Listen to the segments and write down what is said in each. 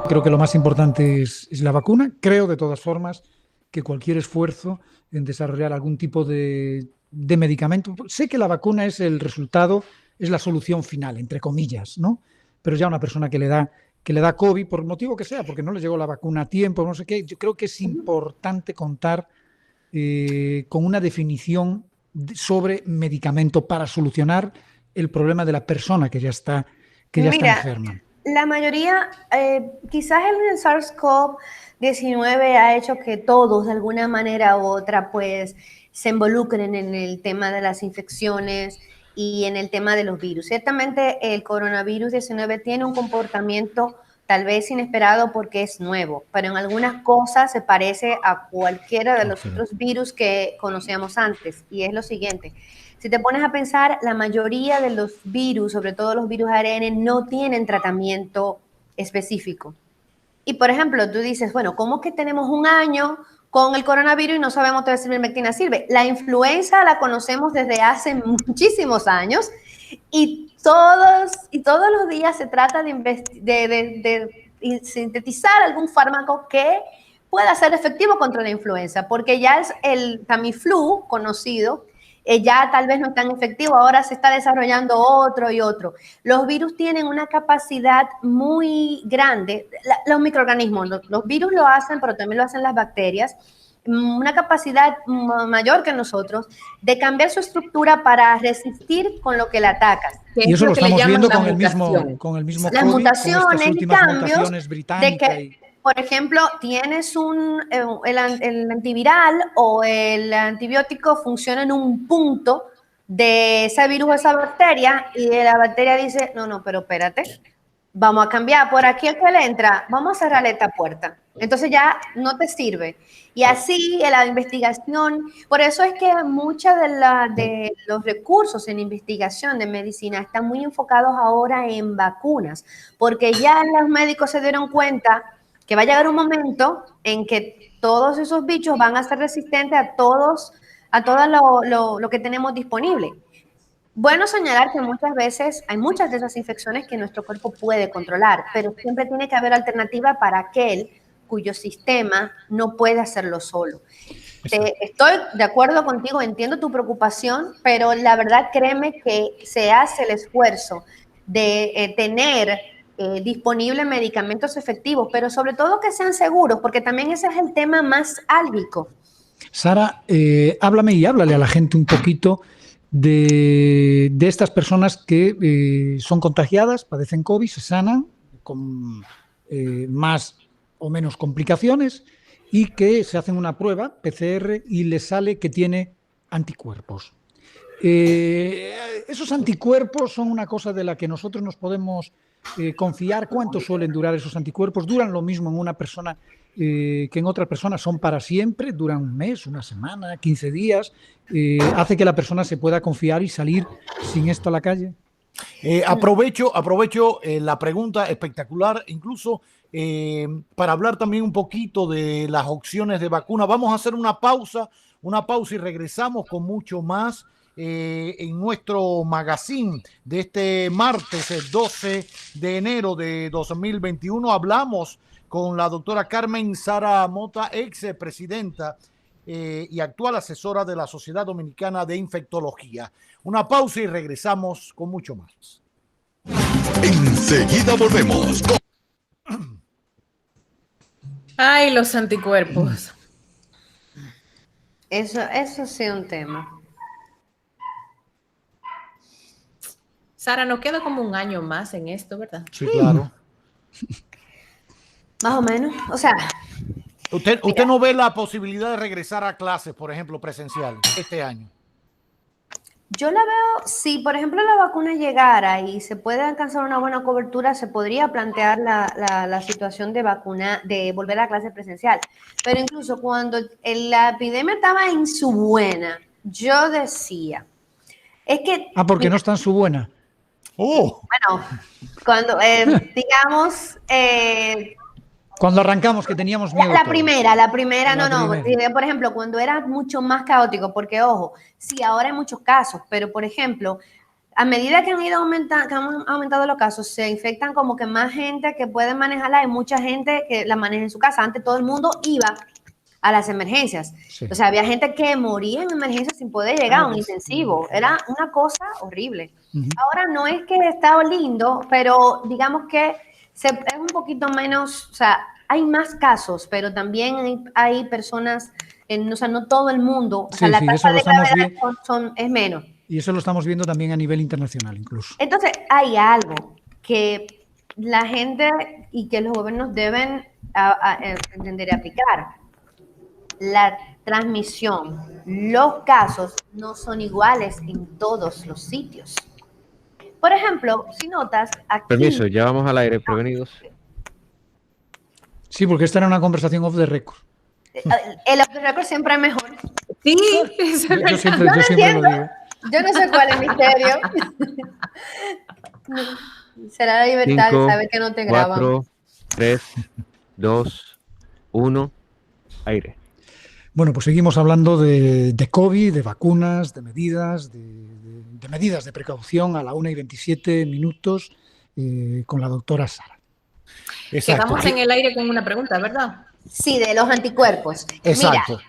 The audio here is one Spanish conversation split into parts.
Creo que lo más importante es la vacuna. Creo, de todas formas, que cualquier esfuerzo en desarrollar algún tipo de medicamento. Sé que la vacuna es el resultado, es la solución final, entre comillas, ¿no? Pero ya una persona que le da COVID, por el motivo que sea, porque no le llegó la vacuna a tiempo, no sé qué, yo creo que es importante contar con una definición sobre medicamento para solucionar el problema de la persona que ya está Mira, enferma. la mayoría, quizás el SARS-CoV-19 ha hecho que todos de alguna manera u otra pues se involucren en el tema de las infecciones y en el tema de los virus. Ciertamente el coronavirus 19 tiene un comportamiento tal vez inesperado porque es nuevo, pero en algunas cosas se parece a cualquiera de los Okay. otros virus que conocíamos antes. Y es lo siguiente, si te pones a pensar, la mayoría de los virus, sobre todo los virus ARN, no tienen tratamiento específico. Y por ejemplo, tú dices, bueno, ¿cómo que tenemos un año con el coronavirus y no sabemos todavía si la ivermectina sirve? La influenza la conocemos desde hace muchísimos años y todos los días se trata de sintetizar algún fármaco que pueda ser efectivo contra la influenza, porque ya es el Tamiflu conocido, ya tal vez no es tan efectivo, ahora se está desarrollando otro y otro. Los virus tienen una capacidad muy grande, los microorganismos, los virus lo hacen, pero también lo hacen las bacterias, una capacidad mayor que nosotros de cambiar su estructura para resistir con lo que le atacas. Que Y es eso lo lo que le estamos llaman viendo la con el mismo, mutación. con el mismo Las COVID, con estas mutaciones y últimas cambios mutaciones de británica que, y por ejemplo, tienes el antiviral o el antibiótico funciona en un punto de ese virus o esa bacteria y la bacteria dice, no, no, pero espérate, vamos a cambiar, por aquí el que le entra, vamos a cerrarle esta puerta. Entonces ya no te sirve. Y así en la investigación, por eso es que muchos de los recursos en investigación de medicina están muy enfocados ahora en vacunas, porque ya los médicos se dieron cuenta que va a llegar un momento en que todos esos bichos van a ser resistentes a todo lo que tenemos disponible. Bueno señalar que muchas veces hay muchas de esas infecciones que nuestro cuerpo puede controlar, pero siempre tiene que haber alternativa para aquel cuyo sistema no puede hacerlo solo. Estoy de acuerdo contigo, entiendo tu preocupación, pero la verdad créeme que se hace el esfuerzo de tener disponibles medicamentos efectivos, pero sobre todo que sean seguros, porque también ese es el tema más álgico. Sara, háblame y háblale a la gente un poquito de estas personas que son contagiadas, padecen COVID, se sanan con más o menos complicaciones y que se hacen una prueba PCR y les sale que tiene anticuerpos. Esos anticuerpos son una cosa de la que nosotros nos podemos confiar. ¿Cuánto suelen durar esos anticuerpos? ¿Duran lo mismo en una persona que en otra persona? ¿Son para siempre? ¿Duran un mes, una semana, 15 días? ¿Hace que la persona se pueda confiar y salir sin esto a la calle? Aprovecho la pregunta espectacular, incluso para hablar también un poquito de las opciones de vacuna. Vamos a hacer una pausa y regresamos con mucho más en nuestro magazine de este martes, el 12 de enero de 2021. Hablamos con la doctora Carmen Sara Mota, ex presidenta y actual asesora de la Sociedad Dominicana de Infectología. Una pausa y regresamos con mucho más. Enseguida volvemos. Ay, los anticuerpos. Eso sí es un tema. Sara, nos queda como un año más en esto, ¿verdad? Sí, claro. Más o menos. O sea, ¿Usted no ve la posibilidad de regresar a clases, por ejemplo, presencial, este año? yo la veo, si por ejemplo la vacuna llegara y se puede alcanzar una buena cobertura, se podría plantear la situación de volver a clase presencial. Pero incluso cuando la epidemia estaba en su buena, yo decía, es que, Porque no mira, está en su buena. bueno, cuando, digamos, Cuando arrancamos, que teníamos miedo. La primera, La no. primera. Por ejemplo, cuando era mucho más caótico, porque ojo, sí, ahora hay muchos casos, pero por ejemplo, a medida que han aumentado los casos, se infectan como que más gente que puede manejarla. Hay mucha gente que la maneja en su casa. Antes todo el mundo iba a las emergencias. Sí. O sea, había gente que moría en emergencias sin poder llegar a un intensivo. Era una cosa horrible. Ahora no es que está lindo, pero digamos que es un poquito menos, o sea, hay más casos, pero también hay personas, o sea, no todo el mundo, o sea, la tasa de gravedad es menos. Y eso lo estamos viendo también a nivel internacional incluso. Entonces, hay algo que la gente y que los gobiernos deben entender y aplicar. La transmisión, los casos no son iguales en todos los sitios. Por ejemplo, si notas aquí... Permiso, ya vamos al aire, prevenidos. Sí, porque esta era una conversación off the record. El off the record siempre es mejor. Sí, yo siempre lo digo. Yo no sé cuál es el misterio. Será la libertad 5, de saber que no te graban. 4, 3, 2, 1, aire. Bueno, pues seguimos hablando de COVID, de vacunas, de medidas, de medidas de precaución a la 1:27 con la doctora Sara. Exacto. Quedamos en el aire con una pregunta, ¿verdad? Sí, de los anticuerpos. Exacto.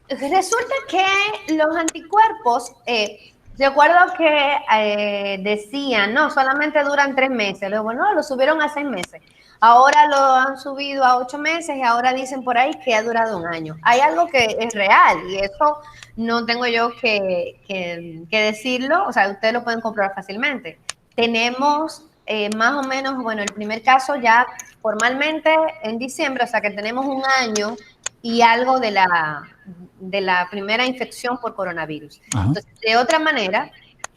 Mira, resulta que los anticuerpos, recuerdo que decían, no, solamente duran 3 meses. Luego, no, lo subieron a 6 meses. Ahora lo han subido a 8 meses y ahora dicen por ahí que ha durado 1 año. Hay algo que es real y eso no tengo yo que decirlo. O sea, ustedes lo pueden comprobar fácilmente. Tenemos más o menos, bueno, el primer caso ya formalmente en diciembre, o sea que tenemos 1 año y algo de la primera infección por coronavirus. Ajá. Entonces, de otra manera,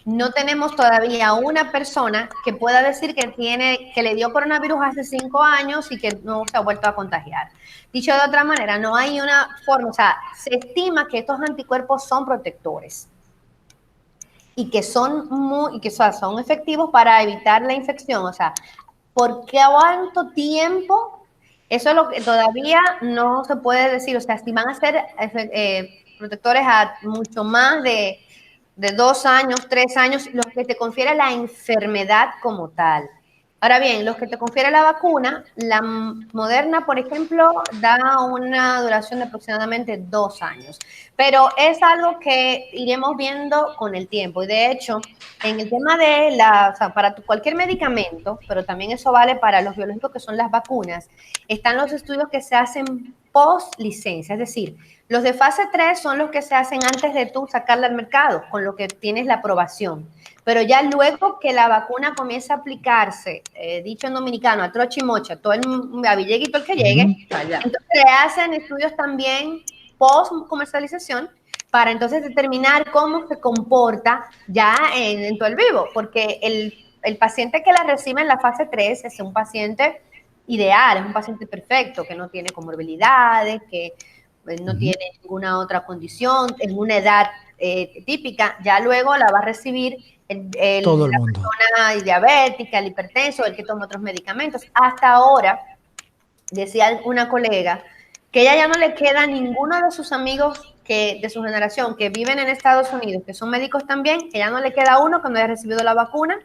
no tenemos todavía una persona que pueda decir que le dio coronavirus hace 5 años y que no se ha vuelto a contagiar. Dicho de otra manera, no hay una forma, o sea, se estima que estos anticuerpos son protectores y que son son efectivos para evitar la infección. O sea, ¿por qué cuánto tiempo? Eso es lo que todavía no se puede decir. O sea, si van a ser protectores a mucho más de 2 años, 3 años, los que te confiere la enfermedad como tal. Ahora bien, los que te confiere la vacuna, la Moderna, por ejemplo, da una duración de aproximadamente 2 años. Pero es algo que iremos viendo con el tiempo. Y de hecho, en el tema de o sea, para cualquier medicamento, pero también eso vale para los biológicos que son las vacunas, están los estudios que se hacen post licencia, es decir, los de fase 3 son los que se hacen antes de tú sacarla al mercado, con lo que tienes la aprobación. Pero ya luego que la vacuna comienza a aplicarse, dicho en dominicano, a trocha y mocha, todo a Villegas y todo el que llegue, entonces se hacen estudios también post comercialización para entonces determinar cómo se comporta ya en todo el vivo, porque el paciente que la recibe en la fase 3 es un paciente ideal, es un paciente perfecto, que no tiene comorbilidades, que no tiene ninguna otra condición, en una edad típica. Ya luego la va a recibir todo el la mundo. persona diabética, el hipertenso, el que toma otros medicamentos. Hasta ahora, decía una colega, que ella ya no le queda a ninguno de sus amigos de su generación que viven en Estados Unidos, que son médicos también, que ya no le queda uno que no haya recibido la vacuna.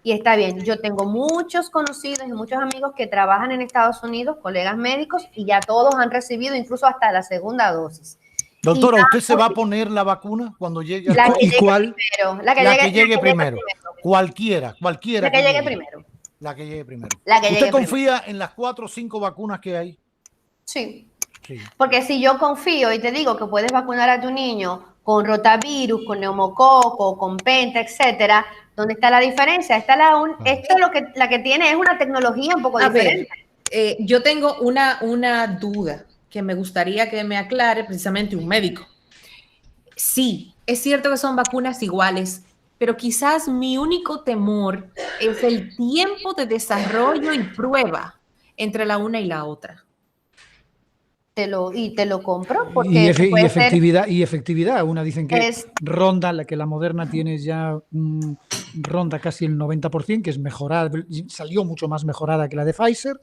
Y está bien, yo tengo muchos conocidos y muchos amigos que trabajan en Estados Unidos, colegas médicos, y ya todos han recibido incluso hasta la segunda dosis. Doctora, ¿usted se va a poner la vacuna cuando llegue? La que ¿Y llegue cuál? primero. La que llegue primero. Cualquiera. La que llegue primero. La que llegue primero. ¿Usted confía en las 4 o 5 vacunas que hay? Sí. Sí. Porque si yo confío y te digo que puedes vacunar a tu niño con rotavirus, con neumococo, con penta, etcétera, ¿dónde está la diferencia? Esto es la que tiene es una tecnología un poco diferente. Yo tengo una duda que me gustaría que me aclare precisamente un médico. Sí, es cierto que son vacunas iguales, pero quizás mi único temor es el tiempo de desarrollo y prueba entre la una y la otra. Te lo compro porque y efectividad. Una dicen que ronda, que la Moderna tiene ya ronda casi el 90%, que es mejorada, salió mucho más mejorada que la de Pfizer.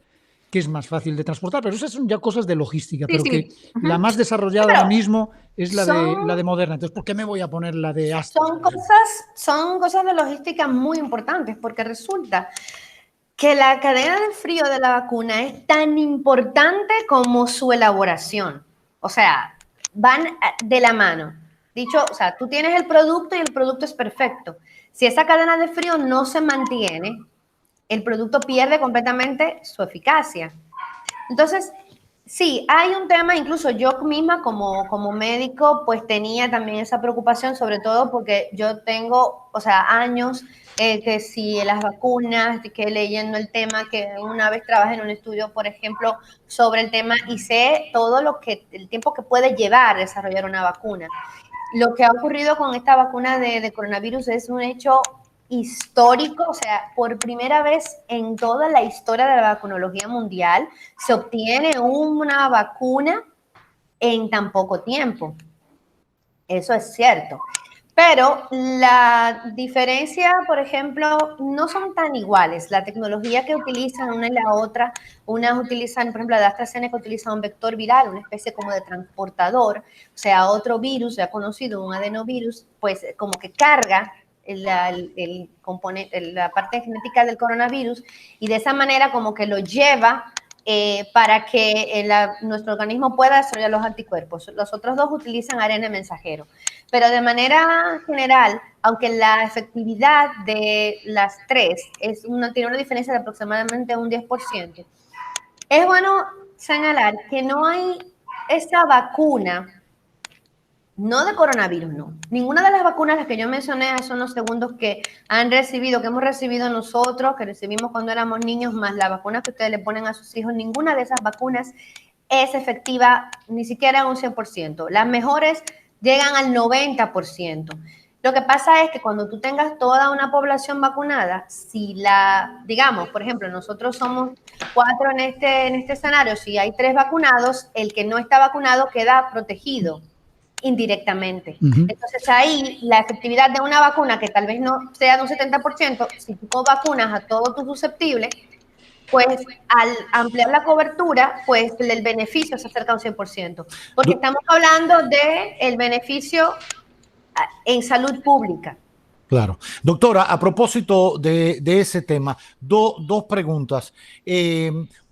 que es más fácil de transportar, pero esas son ya cosas de logística, Sí, pero sí. que la más desarrollada Pero ahora mismo es la son- de Moderna. Entonces, ¿por qué me voy a poner la de Astra? Son cosas de logística muy importantes porque resulta que la cadena de frío de la vacuna es tan importante como su elaboración. O sea, van de la mano. Dicho, o sea, tú tienes el producto y el producto es perfecto. Si esa cadena de frío no se mantiene, el producto pierde completamente su eficacia. Entonces, sí, hay un tema, incluso yo misma como médico, pues tenía también esa preocupación, sobre todo porque yo tengo, o sea, años que si las vacunas, que leyendo el tema, que una vez trabajé en un estudio, por ejemplo, sobre el tema y sé todo el tiempo que puede llevar desarrollar una vacuna. Lo que ha ocurrido con esta vacuna de coronavirus es un hecho histórico, o sea, por primera vez en toda la historia de la vacunología mundial se obtiene una vacuna en tan poco tiempo. Eso es cierto. Pero la diferencia, por ejemplo, no son tan iguales. La tecnología que utilizan una y la otra, unas utilizan, por ejemplo, la de AstraZeneca utiliza un vector viral, una especie como de transportador, o sea, otro virus ya conocido, un adenovirus, pues como que carga el componente, la parte genética del coronavirus y de esa manera como que lo lleva para que nuestro organismo pueda desarrollar los anticuerpos. Los otros dos utilizan ARN mensajero. Pero de manera general, aunque la efectividad de las tres tiene una diferencia de aproximadamente un 10%, es bueno señalar que no hay esa vacuna, no de coronavirus, no. Ninguna de las vacunas, las que yo mencioné hace unos segundos que han recibido, que hemos recibido nosotros, que recibimos cuando éramos niños, más la vacuna que ustedes le ponen a sus hijos, ninguna de esas vacunas es efectiva ni siquiera en un 100%. Las mejores llegan al 90%. Lo que pasa es que cuando tú tengas toda una población vacunada, digamos, por ejemplo, nosotros somos 4 en este escenario, si hay 3 vacunados, el que no está vacunado queda protegido indirectamente. Entonces ahí la efectividad de una vacuna que tal vez no sea de un 70%, si tú vacunas a todos tus susceptibles, pues al ampliar la cobertura, pues el beneficio se acerca a un 100%, porque estamos hablando del beneficio en salud pública. Claro. Doctora, a propósito de ese tema, dos preguntas.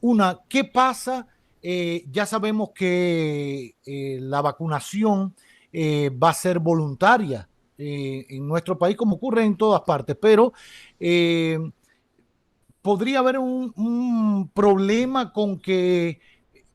Una, ¿qué pasa? Ya sabemos que la vacunación va a ser voluntaria en nuestro país, como ocurre en todas partes, pero podría haber un problema con que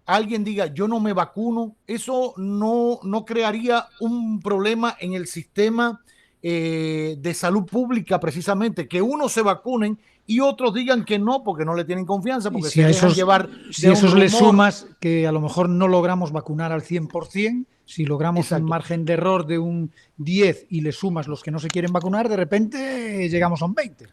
alguien diga yo no me vacuno. Eso no crearía un problema en el sistema de salud pública, precisamente, que unos se vacunen y otros digan que no porque no le tienen confianza, porque si se dejan llevar si de a un esos le rumor. sumas que a lo mejor no logramos vacunar al 100%, si logramos Exacto. un margen de error de un 10 y le sumas los que no se quieren vacunar, de repente llegamos a un 20.